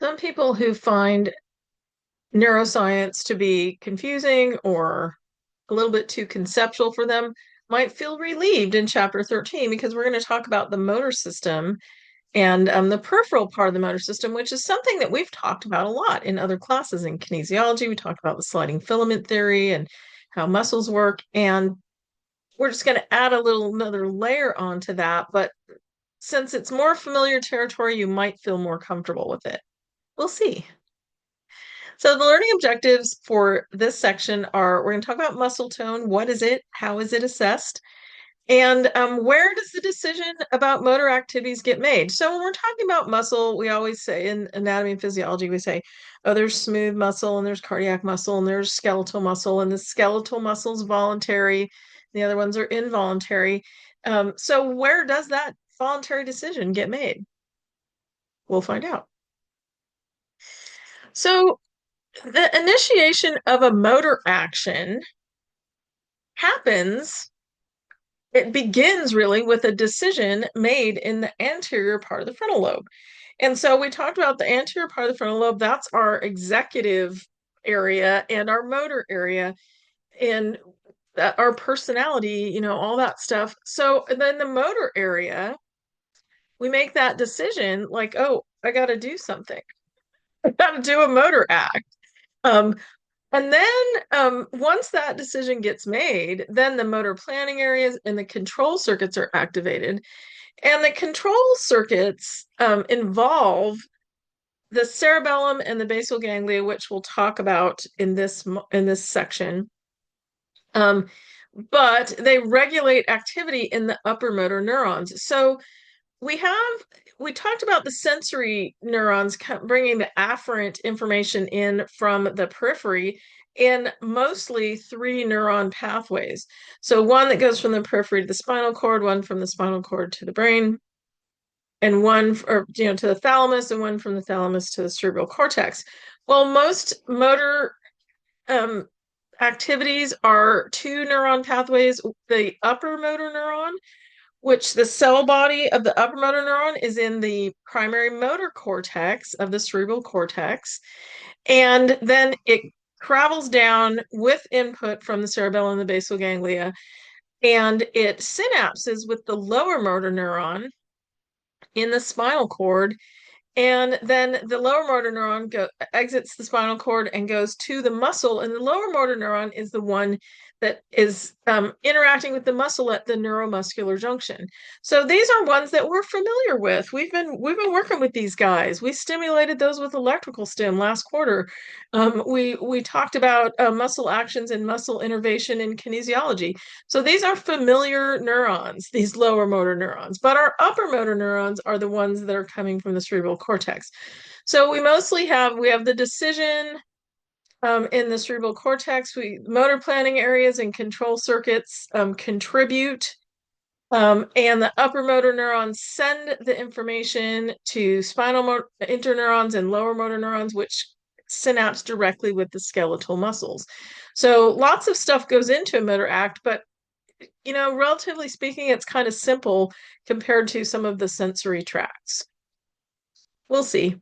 Some people who find neuroscience to be confusing or a little bit too conceptual for them might feel relieved in chapter 13 because we're going to talk about the motor system and the peripheral part of the motor system, which is something that we've talked about a lot in other classes. In kinesiology, we talked about the sliding filament theory and how muscles work. And we're just going to add another layer onto that. But since it's more familiar territory, you might feel more comfortable with it. We'll see. So the learning objectives for this section are we're going to talk about muscle tone. What is it? How is it assessed? And where does the decision about motor activities get made? So when we're talking about muscle, we always say in anatomy and physiology, we say, oh, there's smooth muscle and there's cardiac muscle and there's skeletal muscle, and the skeletal muscle is voluntary. The other ones are involuntary. So where does that voluntary decision get made? We'll find out. So the initiation of a motor action happens, it begins really with a decision made in the anterior part of the frontal lobe. And so we talked about the anterior part of the frontal lobe, that's our executive area and our motor area and our personality, all that stuff. So then the motor area, we make that decision like, oh, I got to do something. I got to do a motor act. Um, And then once that decision gets made, then the motor planning areas and the control circuits are activated. And the control circuits involve the cerebellum and the basal ganglia, which we'll talk about in this section. Um, but they regulate activity in the upper motor neurons. So we have we talked about the sensory neurons bringing the afferent information in from the periphery in mostly three neuron pathways. So one that goes from the periphery to the spinal cord, one from the spinal cord to the brain, and one to the thalamus, and one from the thalamus to the cerebral cortex. Well, most motor um, activities are two neuron pathways. The upper motor neuron, which the cell body of the upper motor neuron is in the primary motor cortex of the cerebral cortex. And then it travels down with input from the cerebellum and the basal ganglia, and it synapses with the lower motor neuron in the spinal cord, and then the lower motor neuron exits the spinal cord and goes to the muscle. And the lower motor neuron is the one that is interacting with the muscle at the neuromuscular junction. So these are ones that we're familiar with. We've been working with these guys. We stimulated those with electrical stim last quarter. We talked about muscle actions and muscle innervation in kinesiology. So these are familiar neurons, these lower motor neurons, but our upper motor neurons are the ones that are coming from the cerebral cortex. So we have the decision in the cerebral cortex. Motor planning areas and control circuits contribute, and the upper motor neurons send the information to spinal interneurons and lower motor neurons, which synapse directly with the skeletal muscles. So lots of stuff goes into a motor act, but relatively speaking, it's kind of simple compared to some of the sensory tracts. We'll see.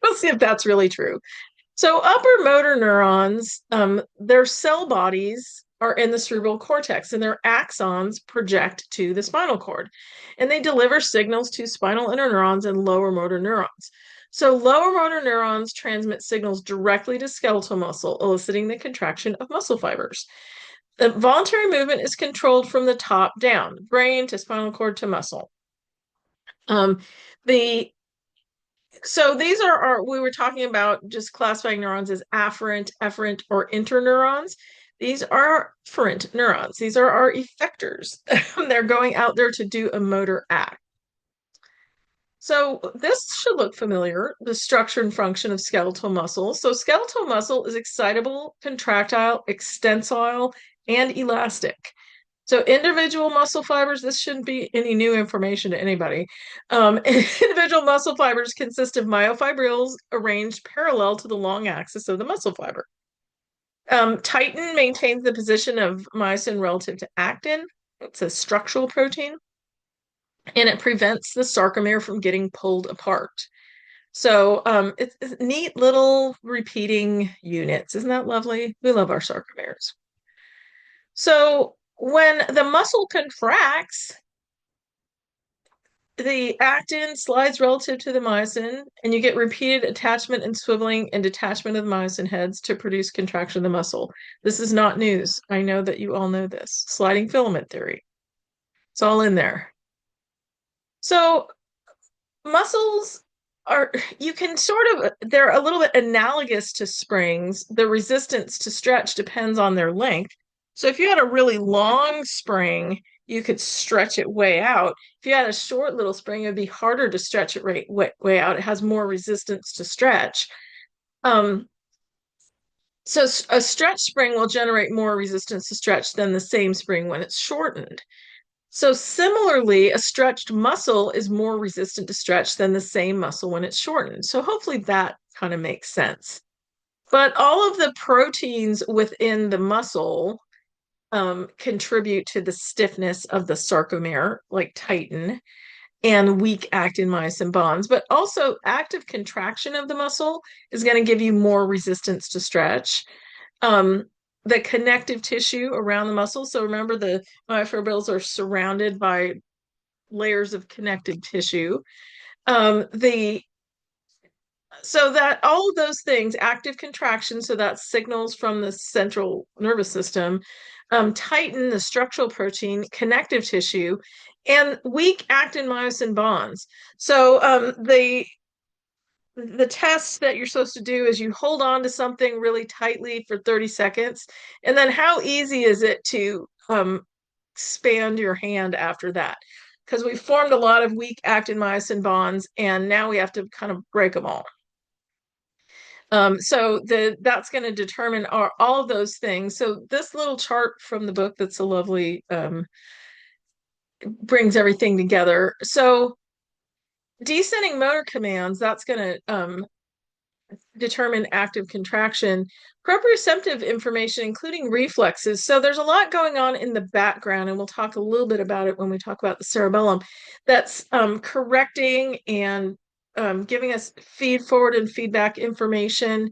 We'll see if that's really true. So upper motor neurons, their cell bodies are in the cerebral cortex, and their axons project to the spinal cord, and they deliver signals to spinal interneurons and lower motor neurons. So lower motor neurons transmit signals directly to skeletal muscle, eliciting the contraction of muscle fibers. The voluntary movement is controlled from the top down, brain to spinal cord to muscle. The So these are we were talking about just classifying neurons as afferent, efferent, or interneurons. These are afferent neurons. These are our effectors. They're going out there to do a motor act. So this should look familiar, the structure and function of skeletal muscle. So skeletal muscle is excitable, contractile, extensile, and elastic. So individual muscle fibers, this shouldn't be any new information to anybody. Individual muscle fibers consist of myofibrils arranged parallel to the long axis of the muscle fiber. Titin maintains the position of myosin relative to actin. It's a structural protein, and it prevents the sarcomere from getting pulled apart. So it's neat little repeating units. Isn't that lovely? We love our sarcomeres. So when the muscle contracts, the actin slides relative to the myosin, and you get repeated attachment and swiveling and detachment of the myosin heads to produce contraction of the muscle. This is not news. I know that you all know this. Sliding filament theory. It's all in there. So muscles are, you can sort of, they're a little bit analogous to springs. The resistance to stretch depends on their length. So if you had a really long spring, you could stretch it way out. If you had a short little spring, it'd be harder to stretch it way out. It has more resistance to stretch. Um, so a stretch spring will generate more resistance to stretch than the same spring when it's shortened. So similarly, a stretched muscle is more resistant to stretch than the same muscle when it's shortened. So hopefully that kind of makes sense. But all of the proteins within the muscle contribute to the stiffness of the sarcomere, like titin, and weak actin myosin bonds. But also active contraction of the muscle is going to give you more resistance to stretch. Um, the connective tissue around the muscle. So remember, the myofibrils are surrounded by layers of connective tissue. The so that all of those things, active contraction, so that's signals from the central nervous system, tighten the structural protein, connective tissue, and weak actin myosin bonds. So the test that you're supposed to do is you hold on to something really tightly for 30 seconds, and then how easy is it to expand your hand after that? Because we formed a lot of weak actin myosin bonds, and now we have to kind of break them all. So that's going to determine all of those things. So this little chart from the book that's a lovely brings everything together. So descending motor commands, that's going to determine active contraction. Proprioceptive information, including reflexes. So there's a lot going on in the background, and we'll talk a little bit about it when we talk about the cerebellum, that's correcting and giving us feed forward and feedback information.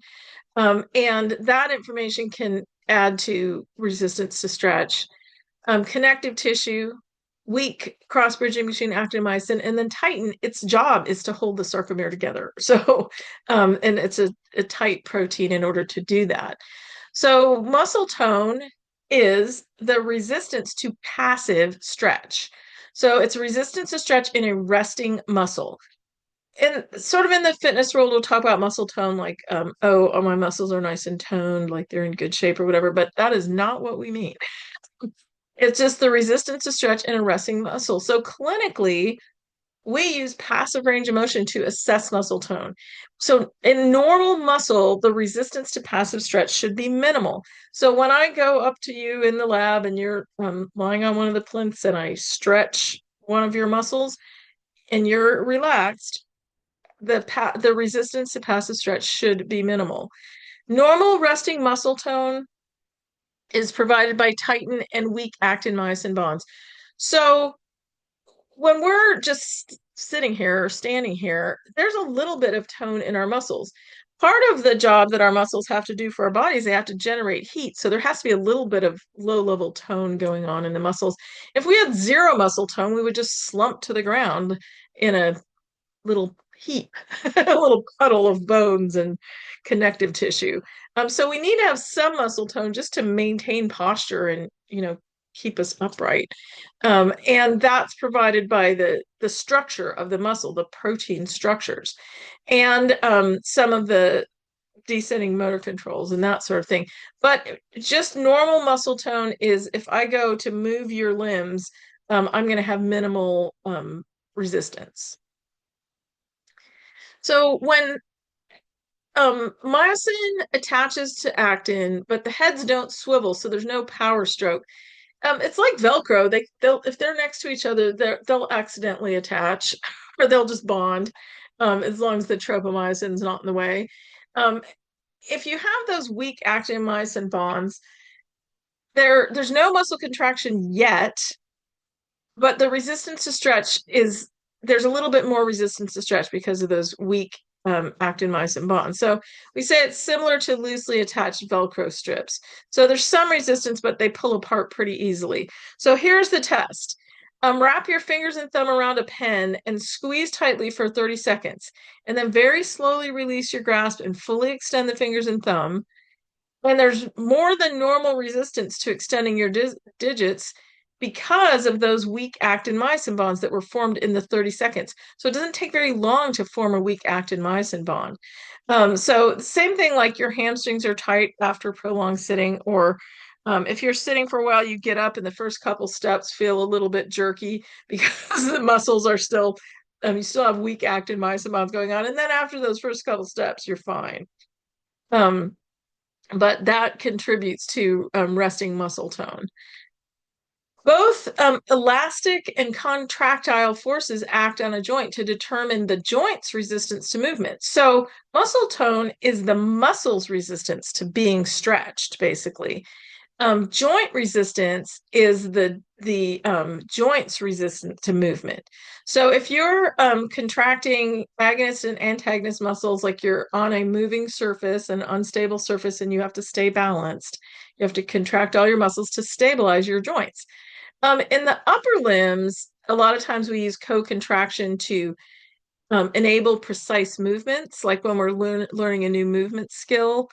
And that information can add to resistance to stretch. Connective tissue, weak cross bridging between actin and myosin, and then titin, its job is to hold the sarcomere together. So, and it's a tight protein in order to do that. So, muscle tone is the resistance to passive stretch. So, it's resistance to stretch in a resting muscle. And sort of in the fitness world, we'll talk about muscle tone, like, oh, my muscles are nice and toned, like they're in good shape or whatever, but that is not what we mean. It's just the resistance to stretch in a resting muscle. So clinically, we use passive range of motion to assess muscle tone. So in normal muscle, the resistance to passive stretch should be minimal. So when I go up to you in the lab and you're lying on one of the plinths and I stretch one of your muscles and you're relaxed, the resistance to passive stretch should be minimal. Normal resting muscle tone is provided by titin and weak actin myosin bonds. So when we're just sitting here or standing here, there's a little bit of tone in our muscles. Part of the job that our muscles have to do for our bodies, they have to generate heat. So there has to be a little bit of low level tone going on in the muscles. If we had zero muscle tone, we would just slump to the ground in a little heap, a little puddle of bones and connective tissue. So we need to have some muscle tone just to maintain posture and, keep us upright. And that's provided by the structure of the muscle, the protein structures, and some of the descending motor controls and that sort of thing. But just normal muscle tone is if I go to move your limbs, I'm going to have minimal resistance. So when myosin attaches to actin, but the heads don't swivel, so there's no power stroke. It's like Velcro. They'll if they're next to each other, they'll accidentally attach, or they'll just bond, as long as the tropomyosin's not in the way. Um, if you have those weak actin myosin bonds, there's no muscle contraction yet, but the resistance to stretch is there's a little bit more resistance to stretch because of those weak actin-myosin bond. So we say it's similar to loosely attached Velcro strips. So there's some resistance, but they pull apart pretty easily. So here's the test. Wrap your fingers and thumb around a pen and squeeze tightly for 30 seconds, and then very slowly release your grasp and fully extend the fingers and thumb. And there's more than normal resistance to extending your digits because of those weak actin-myosin bonds that were formed in the 30 seconds. So it doesn't take very long to form a weak actin-myosin bond. So same thing, like your hamstrings are tight after prolonged sitting, or if you're sitting for a while, you get up and the first couple steps feel a little bit jerky because the muscles are still, you still have weak actin-myosin bonds going on. And then after those first couple steps, you're fine. But that contributes to resting muscle tone. Both elastic and contractile forces act on a joint to determine the joint's resistance to movement. So muscle tone is the muscle's resistance to being stretched, basically. Joint resistance is the joint's resistance to movement. So if you're contracting agonist and antagonist muscles, like you're on a moving surface, an unstable surface, and you have to stay balanced, you have to contract all your muscles to stabilize your joints. In the upper limbs, a lot of times we use co-contraction to enable precise movements, like when we're learning a new movement skill.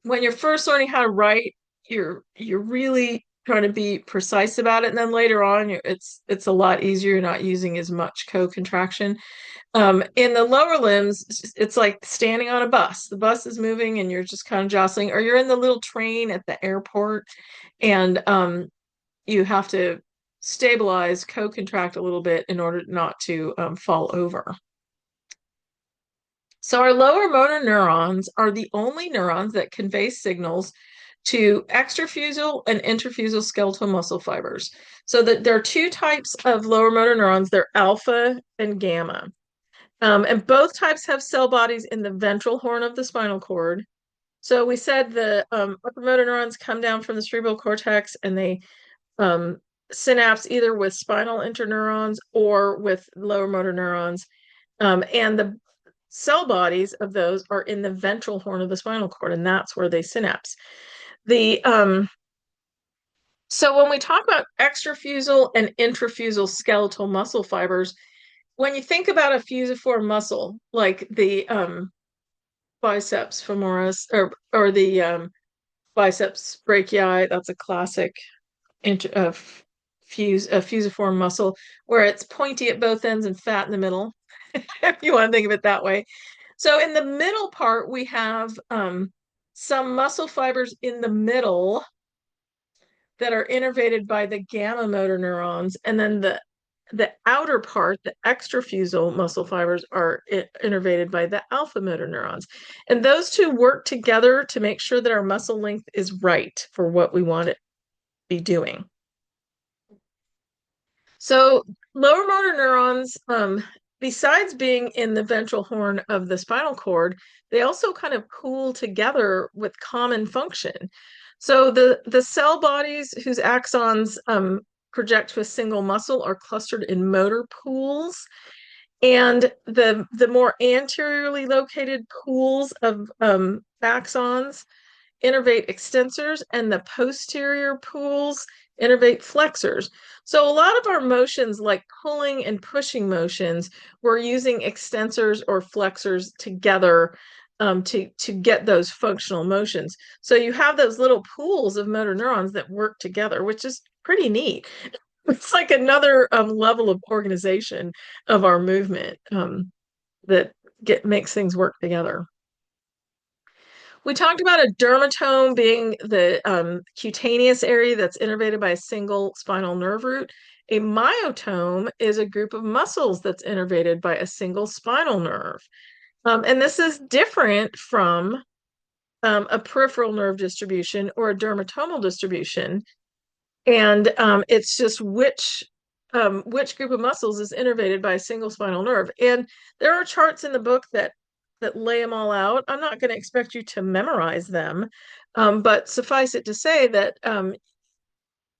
When you're first learning how to write, you're really trying to be precise about it, and then later on it's a lot easier. You're not using as much co-contraction. In the lower limbs, it's like standing on a bus. The bus is moving and you're just kind of jostling, or you're in the little train at the airport, and you have to stabilize, co-contract a little bit in order not to fall over. So our lower motor neurons are the only neurons that convey signals to extrafusal and interfusal skeletal muscle fibers. So that there are two types of lower motor neurons. They're alpha and gamma. And both types have cell bodies in the ventral horn of the spinal cord. So we said the upper motor neurons come down from the cerebral cortex, and they synapse either with spinal interneurons or with lower motor neurons. And the cell bodies of those are in the ventral horn of the spinal cord, and that's where they synapse. So when we talk about extrafusal and intrafusal skeletal muscle fibers, when you think about a fusiform muscle, like the biceps femoris or the biceps brachii, that's a classic fusiform muscle where it's pointy at both ends and fat in the middle, if you want to think of it that way. So in the middle part, we have some muscle fibers in the middle that are innervated by the gamma motor neurons, and then the outer part, the extrafusal muscle fibers, are innervated by the alpha motor neurons. And those two work together to make sure that our muscle length is right for what we want it to be doing. So lower motor neurons, besides being in the ventral horn of the spinal cord, they also kind of pool together with common function. So the cell bodies whose axons project to a single muscle are clustered in motor pools, and the more anteriorly located pools of axons innervate extensors, and the posterior pools innervate flexors. So a lot of our motions, like pulling and pushing motions, we're using extensors or flexors together to get those functional motions. So you have those little pools of motor neurons that work together, which is pretty neat. It's like another level of organization of our movement that makes things work together. We talked about a dermatome being the cutaneous area that's innervated by a single spinal nerve root. A myotome is a group of muscles that's innervated by a single spinal nerve. And this is different from a peripheral nerve distribution or a dermatomal distribution. And it's just which group of muscles is innervated by a single spinal nerve. And there are charts in the book that lay them all out. I'm not going to expect you to memorize them, but suffice it to say that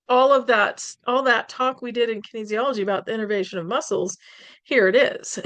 all that talk we did in kinesiology about the innervation of muscles, here it is.